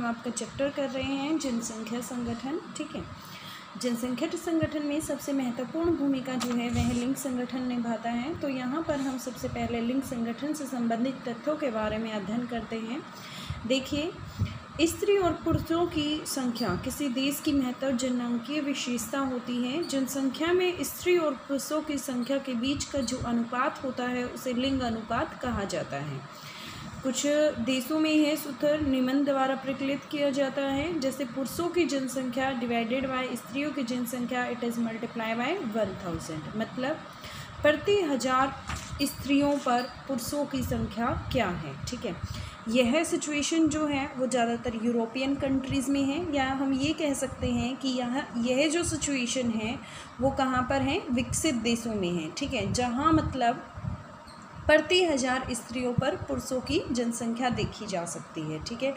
आपका चैप्टर कर रहे हैं जनसंख्या संगठन। ठीक है, जनसंख्या संगठन में सबसे महत्वपूर्ण भूमिका जो है वह लिंग संगठन निभाता है। तो यहाँ पर हम सबसे पहले लिंग संगठन से संबंधित तथ्यों के बारे में अध्ययन करते हैं। देखिए, स्त्री और पुरुषों की संख्या किसी देश की महत्व जनांकीय विशेषता होती है। जनसंख्या में स्त्री और पुरुषों की संख्या के बीच का जो अनुपात होता है उसे लिंग अनुपात कहा जाता है। कुछ देशों में यह सूत्र निम्न द्वारा प्रकलित किया जाता है, जैसे पुरुषों की जनसंख्या डिवाइडेड बाय स्त्रियों की जनसंख्या, इट इज़ मल्टीप्लाई बाय 1000। मतलब प्रति 1000 स्त्रियों पर पुरुषों की संख्या क्या है। ठीक है, यह सिचुएशन जो है वो ज़्यादातर यूरोपियन कंट्रीज़ में है, या हम ये कह सकते हैं कि यह जो सिचुएशन है वो कहाँ पर है, विकसित देशों में है। ठीक है, जहाँ मतलब प्रति 1000 स्त्रियों पर पुरुषों की जनसंख्या देखी जा सकती है। ठीक है,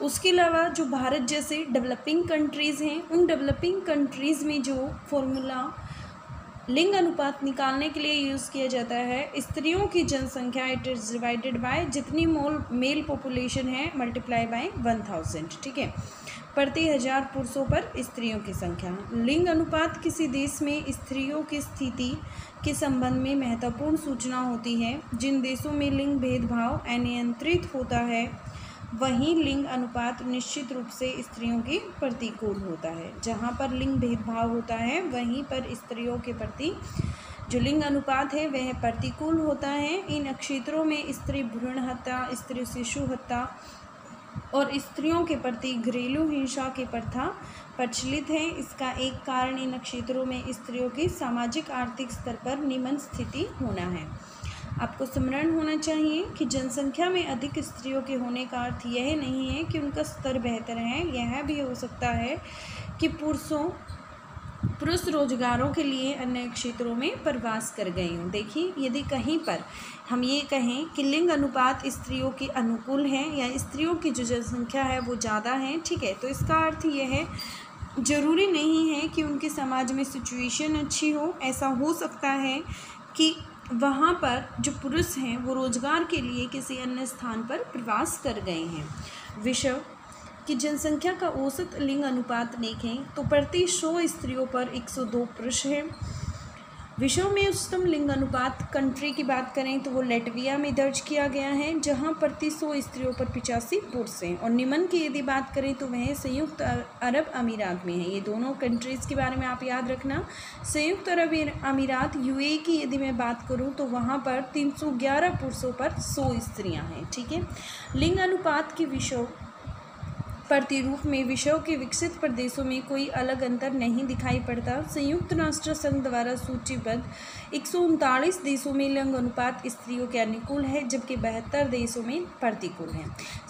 उसके अलावा जो भारत जैसे डेवलपिंग कंट्रीज़ हैं, उन डेवलपिंग कंट्रीज़ में जो फॉर्मूला लिंग अनुपात निकालने के लिए यूज़ किया जाता है, स्त्रियों की जनसंख्या इट इज़ डिवाइडेड बाय जितनी मेल पॉपुलेशन है मल्टीप्लाई बाय 1000। ठीक है, प्रति 1000 पुरुषों पर स्त्रियों की संख्या। लिंग अनुपात किसी देश में स्त्रियों की स्थिति के संबंध में महत्वपूर्ण सूचना होती है। जिन देशों में लिंग भेदभाव अनियंत्रित होता है वहीं लिंग अनुपात निश्चित रूप से स्त्रियों के प्रतिकूल होता है। जहाँ पर लिंग भेदभाव होता है वहीं पर स्त्रियों के प्रति जो लिंग अनुपात है वह प्रतिकूल होता है। इन क्षेत्रों में स्त्री भ्रूण हत्या, स्त्री शिशु हत्या और स्त्रियों के प्रति घरेलू हिंसा की प्रथा प्रचलित है। इसका एक कारण इन क्षेत्रों में स्त्रियों की सामाजिक आर्थिक स्तर पर निम्न स्थिति होना है। आपको स्मरण होना चाहिए कि जनसंख्या में अधिक स्त्रियों के होने का अर्थ यह नहीं है कि उनका स्तर बेहतर है। यह भी हो सकता है कि पुरुष रोजगारों के लिए अन्य क्षेत्रों में प्रवास कर गए हों। देखिए, यदि कहीं पर हम ये कहें कि लिंग अनुपात स्त्रियों के अनुकूल है या स्त्रियों की जो जनसंख्या है वो ज़्यादा है, ठीक है, तो इसका अर्थ यह है ज़रूरी नहीं है कि उनके समाज में सिचुएशन अच्छी हो। ऐसा हो सकता है कि वहाँ पर जो पुरुष हैं वो रोजगार के लिए किसी अन्य स्थान पर प्रवास कर गए हैं। विश्व की जनसंख्या का औसत लिंग अनुपात देखें तो प्रति 100 स्त्रियों पर 102 पुरुष हैं। विश्व में उच्चतम लिंग अनुपात कंट्री की बात करें तो वो लेटविया में दर्ज किया गया है, जहां प्रति 100 स्त्रियों पर 85 पुरुष हैं। और निम्न की यदि बात करें तो वह संयुक्त अरब अमीरात में है। ये दोनों कंट्रीज़ के बारे में आप याद रखना। संयुक्त अरब अमीरात यूएई की यदि मैं बात करूं तो वहां पर 311 पुरुषों पर 100 स्त्रियां हैं। ठीक है, लिंग अनुपात के विषय प्रतिरूप में विश्व के विकसित प्रदेशों में कोई अलग अंतर नहीं दिखाई पड़ता। संयुक्त राष्ट्र संघ द्वारा सूचीबद्ध 139 देशों में लिंग अनुपात स्त्रियों के अनुकूल है, जबकि 72 देशों में प्रतिकूल है।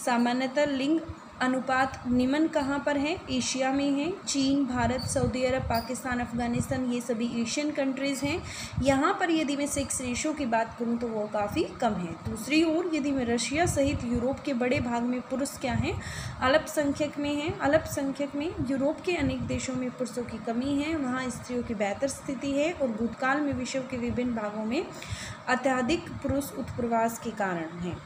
सामान्यतः लिंग अनुपात निम्न कहाँ पर है, एशिया में है। चीन, भारत, सऊदी अरब, पाकिस्तान, अफगानिस्तान, ये सभी एशियन कंट्रीज़ हैं। यहाँ पर यदि मैं सेक्स रेशो की बात करूँ तो वो काफ़ी कम है। दूसरी ओर यदि मैं रशिया सहित यूरोप के बड़े भाग में पुरुष क्या हैं, अल्पसंख्यक में हैं। अल्पसंख्यक में यूरोप के अनेक देशों में पुरुषों की कमी है, वहाँ स्त्रियों की बेहतर स्थिति है। और भूतकाल में विश्व के विभिन्न भागों में अत्यधिक पुरुष उत्प्रवास के कारण है।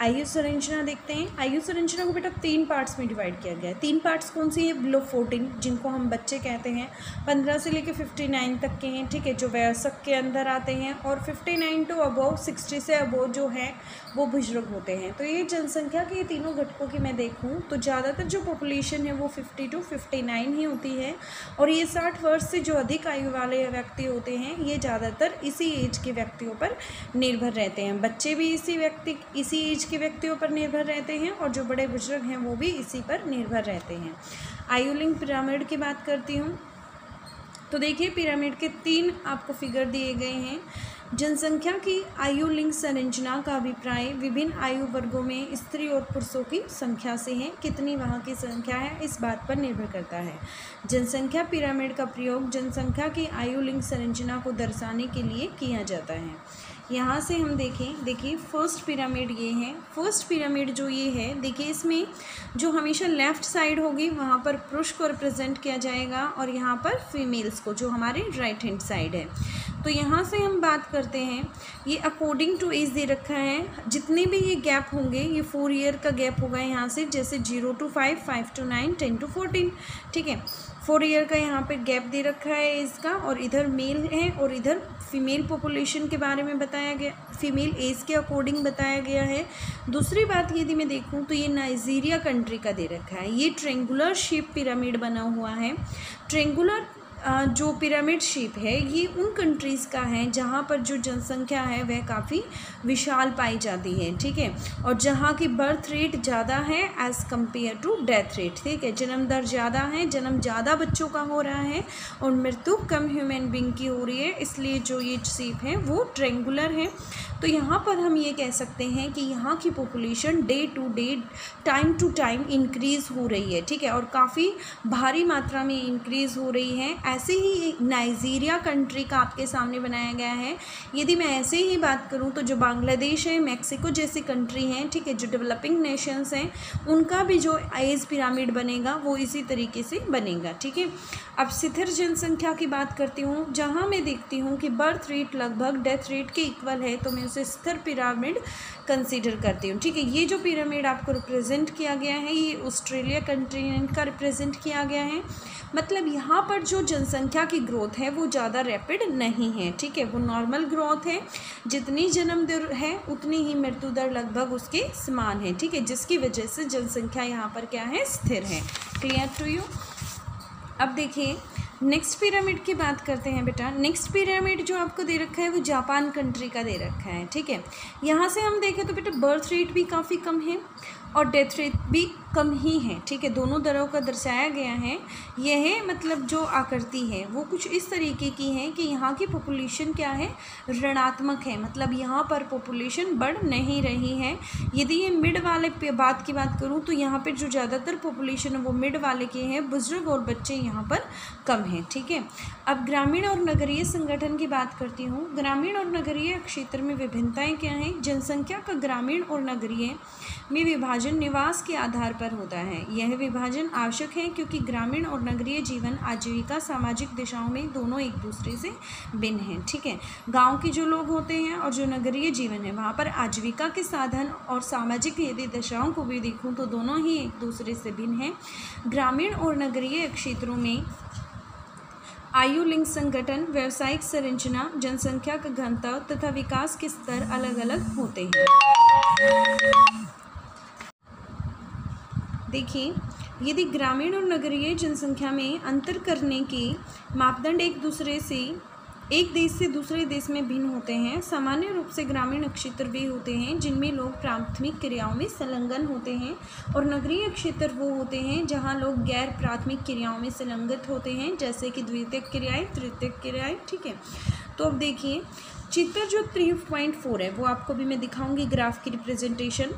आयु संरचना देखते हैं। आयु संरचना को बेटा 3 पार्ट्स में डिवाइड किया गया है। 3 पार्ट्स कौन सी है, बिलो 14 जिनको हम बच्चे कहते हैं, 15 से लेकर 59 तक के हैं। ठीक है, जो वयस्क के अंदर आते हैं, और 59 टू अबव 60 से अबव जो है वो बुजुर्ग होते हैं। तो ये जनसंख्या के ये तीनों घटकों की मैं देखूँ तो ज़्यादातर जो पॉपुलेशन है वो 50 टू 59 ही होती है। और ये 60 वर्ष से जो अधिक आयु वाले व्यक्ति होते हैं ये ज़्यादातर इसी एज के व्यक्तियों पर निर्भर रहते हैं। बच्चे भी इसी एज के व्यक्तियों पर निर्भर रहते हैं, और जो बड़े बुजुर्ग हैं वो भी इसी पर निर्भर रहते हैं। आयु लिंग पिरामिड की बात करती हूँ तो देखिए, पिरामिड के 3 आपको फिगर दिए गए हैं। जनसंख्या की आयु लिंग संरचना का अभिप्राय विभिन्न आयु वर्गों में स्त्री और पुरुषों की संख्या से है। कितनी वहाँ की संख्या है इस बात पर निर्भर करता है। जनसंख्या पिरामिड का प्रयोग जनसंख्या की आयु लिंग संरचना को दर्शाने के लिए किया जाता है। यहाँ से हम देखें, देखिए फर्स्ट पिरामिड ये है। फर्स्ट पिरामिड जो ये है, देखिए इसमें जो हमेशा लेफ़्ट साइड होगी वहाँ पर पुरुष को रिप्रेजेंट किया जाएगा और यहाँ पर फीमेल्स को, जो हमारे राइट हैंड साइड है। तो यहाँ से हम बात करते हैं, ये अकॉर्डिंग टू एज दे रखा है। जितने भी ये गैप होंगे, ये 4 ईयर का गैप होगा यहाँ से, जैसे 0 to 5, 5 to 9, 10 to 14, ठीक है। 4 ईयर का यहाँ पे गैप दे रखा है एज का, और इधर मेल है और इधर फीमेल पॉपुलेशन के बारे में बताया गया, फीमेल एज के अकॉर्डिंग बताया गया है। दूसरी बात यदि मैं देखूँ तो ये नाइजीरिया कंट्री का दे रखा है। ये ट्रेंगुलर शेप पिरामिड बना हुआ है। ट्रेंगुलर जो पिरामिड शेप है ये उन कंट्रीज़ का है जहाँ पर जो जनसंख्या है वह काफ़ी विशाल पाई जाती है, ठीक है, और जहाँ की बर्थ रेट ज़्यादा है as compare to death rate, ठीक है। जन्म दर ज़्यादा है, जन्म ज़्यादा बच्चों का हो रहा है और मृत्यु कम ह्यूमन बींग की हो रही है, इसलिए जो ये शेप है वो ट्रेंगुलर है। तो यहाँ पर हम ये कह सकते हैं कि यहाँ की population day to day, time to time increase हो रही है, ठीक है, और काफ़ी भारी मात्रा में इंक्रीज़ हो रही है। ऐसे ही नाइजीरिया कंट्री का आपके सामने बनाया गया है। यदि मैं ऐसे ही बात करूँ तो जो बांग्लादेश है, मैक्सिको जैसी कंट्री हैं, ठीक है, जो डेवलपिंग नेशंस हैं, उनका भी जो एज पिरामिड बनेगा वो इसी तरीके से बनेगा, ठीक है। अब स्थिर जनसंख्या की बात करती हूँ, जहाँ मैं देखती हूँ कि बर्थ रेट लगभग डेथ रेट के इक्वल है, तो मैं उसे स्थिर पिरामिड कंसीडर करती हूँ, ठीक है। ये जो पिरामिड आपको रिप्रेजेंट किया गया है ये ऑस्ट्रेलिया कंटिनेंट का रिप्रेजेंट किया गया है। मतलब यहाँ पर जो जनसंख्या की ग्रोथ है वो ज़्यादा रैपिड नहीं है, ठीक है, वो नॉर्मल ग्रोथ है। जितनी जन्म दर है उतनी ही मृत्यु दर लगभग उसके समान है, ठीक है, जिसकी वजह से जनसंख्या यहाँ पर क्या है, स्थिर है। Clear to you. अब देखिए नेक्स्ट पिरामिड की बात करते हैं बेटा। नेक्स्ट पिरामिड जो आपको दे रखा है वो जापान कंट्री का दे रखा है, ठीक है। यहाँ से हम देखें तो बेटा बर्थ रेट भी काफ़ी कम है और डेथ रेट भी कम ही है, ठीक है, दोनों दरों का दर्शाया गया है। यह मतलब जो आकृति है वो कुछ इस तरीके की है कि यहाँ की पॉपुलेशन क्या है, ऋणात्मक है, मतलब यहाँ पर पॉपुलेशन बढ़ नहीं रही है। यदि ये मिड वाले बात की बात करूँ तो यहाँ पर जो ज़्यादातर पॉपुलेशन है वो मिड वाले के हैं, बुजुर्ग और बच्चे यहाँ पर कम हैं, ठीक है। अब ग्रामीण और नगरीय संगठन की बात करती हूँ। ग्रामीण और नगरीय क्षेत्र में विभिन्नताएँ क्या हैं। जनसंख्या का ग्रामीण और नगरीय में विभाजन निवास के आधार पर होता है। यह विभाजन आवश्यक है क्योंकि ग्रामीण और नगरीय जीवन आजीविका सामाजिक दिशाओं में दोनों एक दूसरे से भिन्न हैं, ठीक है। गांव के जो लोग होते हैं और जो नगरीय जीवन है वहाँ पर आजीविका के साधन और सामाजिक यदि दशाओं को भी देखूँ तो दोनों ही एक दूसरे से भिन्न हैं। ग्रामीण और नगरीय क्षेत्रों में आयु, लिंग संगठन, व्यावसायिक संरचना, जनसंख्या का घनत्व तथा विकास के स्तर अलग अलग होते हैं। देखिए यदि ग्रामीण और नगरीय जनसंख्या में अंतर करने के मापदंड एक देश से दूसरे देश में भिन्न होते हैं। सामान्य रूप से ग्रामीण क्षेत्र वे होते हैं जिनमें लोग प्राथमिक क्रियाओं में संलग्न होते हैं और नगरीय क्षेत्र वो होते हैं जहां लोग गैर प्राथमिक क्रियाओं में संलग्न होते हैं, जैसे कि द्वितीयक क्रियाएं, तृतीयक क्रियाएं, ठीक है। तो अब देखिए चित्र जो 3.4 है वो आपको भी मैं दिखाऊंगी ग्राफ की रिप्रेजेंटेशन।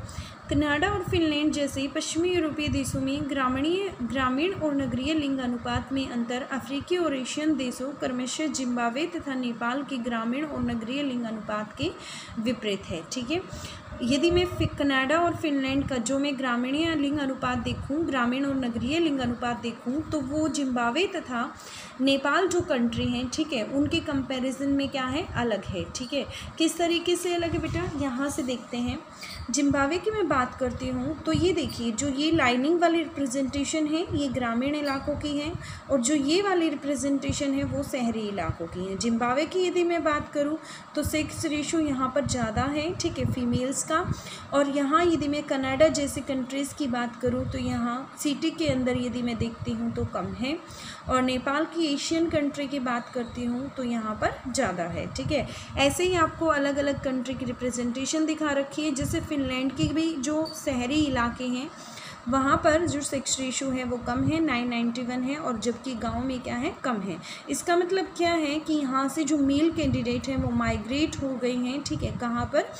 कनाडा और फिनलैंड जैसे पश्चिमी यूरोपीय देशों में ग्रामीण और नगरीय लिंग अनुपात में अंतर अफ्रीकी और एशियन देशों क्रमशः जिम्बाब्वे तथा नेपाल के ग्रामीण और नगरीय लिंग अनुपात के विपरीत है, ठीक है। यदि मैं कनाडा और फिनलैंड का जो मैं ग्रामीण लिंग अनुपात देखूं, ग्रामीण और नगरीय लिंग अनुपात देखूं, तो वो जिम्बाब्वे तथा नेपाल जो कंट्री हैं, ठीक है, उनके कंपैरिजन में क्या है, अलग है, ठीक है। किस तरीके से अलग है बेटा, यहाँ से देखते हैं। जिम्बाब्वे की मैं बात करती हूँ तो ये देखिए जो ये लाइनिंग वाली रिप्रेजेंटेशन है ये ग्रामीण इलाकों की है और जो ये वाली रिप्रेजेंटेशन है वो शहरी इलाकों की है। जिम्बाब्वे की यदि मैं बात करूँ तो सेक्स रेशो यहाँ पर ज़्यादा है, ठीक है, फीमेल्स का। और यहाँ यदि मैं कनाडा जैसे कंट्रीज़ की बात करूँ तो यहाँ सिटी के अंदर यदि मैं देखती हूँ तो कम है। और नेपाल की एशियन कंट्री की बात करती हूँ तो यहाँ पर ज़्यादा है, ठीक है। ऐसे ही आपको अलग अलग कंट्री की रिप्रेजेंटेशन दिखा रखी है। जैसे फिनलैंड की भी जो शहरी इलाके हैं वहाँ पर जो सेक्स रेशो है वो कम है, 991 है, और जबकि गांव में क्या है, कम है। इसका मतलब क्या है कि यहाँ से जो मेल कैंडिडेट हैं वो माइग्रेट हो गए हैं, ठीक है, कहाँ पर,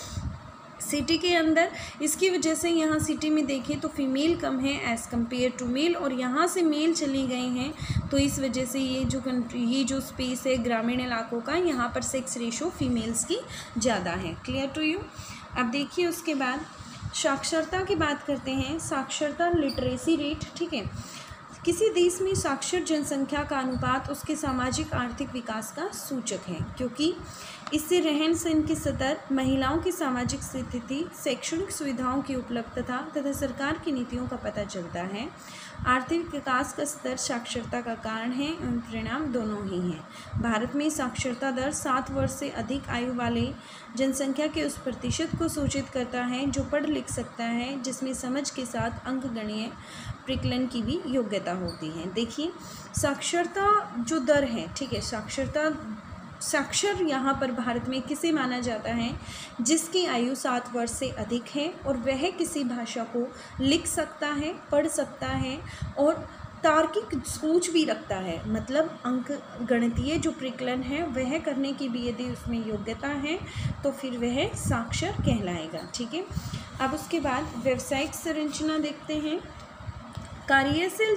सिटी के अंदर। इसकी वजह से यहाँ सिटी में देखें तो फीमेल कम है एज़ कम्पेयर टू मेल, और यहाँ से मेल चली गए हैं तो इस वजह से ये जो स्पेस है ग्रामीण इलाकों का, यहाँ पर सेक्स रेशो फीमेल्स की ज़्यादा है। Clear to you. अब देखिए उसके बाद साक्षरता की बात करते हैं। साक्षरता लिटरेसी रेट, ठीक है। किसी देश में साक्षर जनसंख्या का अनुपात उसके सामाजिक आर्थिक विकास का सूचक है, क्योंकि इससे रहन सहन की स्तर, महिलाओं की सामाजिक स्थिति, शैक्षणिक सुविधाओं की उपलब्धता तथा सरकार की नीतियों का पता चलता है। आर्थिक विकास का स्तर साक्षरता का कारण है एवं परिणाम दोनों ही हैं। भारत में साक्षरता दर 7 वर्ष से अधिक आयु वाले जनसंख्या के उस प्रतिशत को सूचित करता है जो पढ़ लिख सकता है, जिसमें समझ के साथ अंकगणितीय प्रकलन की भी योग्यता होती है। देखिए साक्षरता जो दर है, ठीक है, साक्षर यहाँ पर भारत में किसे माना जाता है, जिसकी आयु 7 वर्ष से अधिक है और वह किसी भाषा को लिख सकता है, पढ़ सकता है और तार्किक सोच भी रखता है, मतलब अंक गणितीय जो प्रकलन है वह करने की भी यदि उसमें योग्यता है तो फिर वह साक्षर कहलाएगा। ठीक है। अब उसके बाद व्यावसायिक संरचना देखते हैं। कार्यशील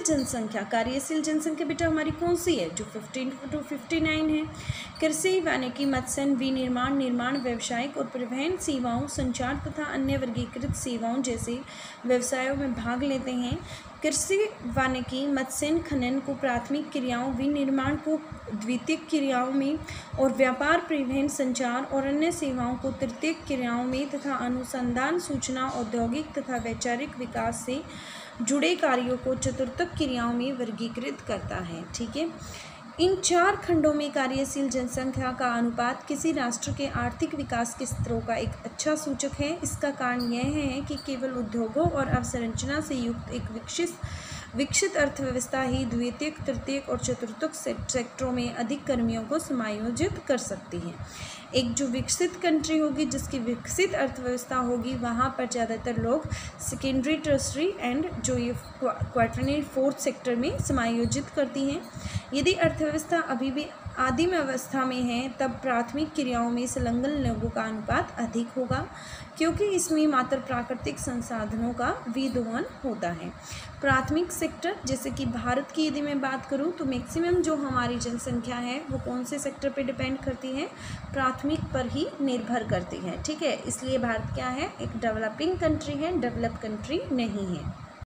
जनसंख्या बेटा हमारी कौन सी है, जो 15 to 59 है। कृषि, वानिकी, मत्स्य, विनिर्माण, निर्माण, व्यावसायिक और परिवहन सेवाओं, संचार तथा अन्य वर्गीकृत सेवाओं जैसे व्यवसायों में भाग लेते हैं। कृषि, वानिकी, मत्स्य, खनन को प्राथमिक क्रियाओं, विनिर्माण को द्वितीयक क्रियाओं में और व्यापार, परिवहन, संचार और अन्य सेवाओं को तृतीयक क्रियाओं में तथा अनुसंधान, सूचना, औद्योगिक तथा वैचारिक विकास से जुड़े कार्यों को चतुर्थक क्रियाओं में वर्गीकृत करता है। ठीक है। इन 4 खंडों में कार्यशील जनसंख्या का अनुपात किसी राष्ट्र के आर्थिक विकास के स्तरों का एक अच्छा सूचक है। इसका कारण यह है कि केवल उद्योगों और अवसंरचना से युक्त एक विकसित अर्थव्यवस्था ही द्वितीयक, तृतीयक और चतुर्थक सेक्टरों में अधिक कर्मियों को समायोजित कर सकती है। एक जो विकसित कंट्री होगी, जिसकी विकसित अर्थव्यवस्था होगी, वहाँ पर ज़्यादातर लोग सेकेंडरी, टर्सरी एंड जो ये क्वार्टरनरी, फोर्थ सेक्टर में समायोजित करती हैं। यदि अर्थव्यवस्था अभी भी आदिम अवस्था में है, तब प्राथमिक क्रियाओं में संलग्न लोगों का अनुपात अधिक होगा, क्योंकि इसमें मात्र प्राकृतिक संसाधनों का विदोहन होता है। प्राथमिक सेक्टर, जैसे कि भारत की यदि मैं बात करूं तो मैक्सिमम जो हमारी जनसंख्या है वो कौन से सेक्टर पे डिपेंड करती है, प्राथमिक पर ही निर्भर करती है। ठीक है। इसलिए भारत क्या है, एक डेवलपिंग कंट्री है, डेवलप्ड कंट्री नहीं है।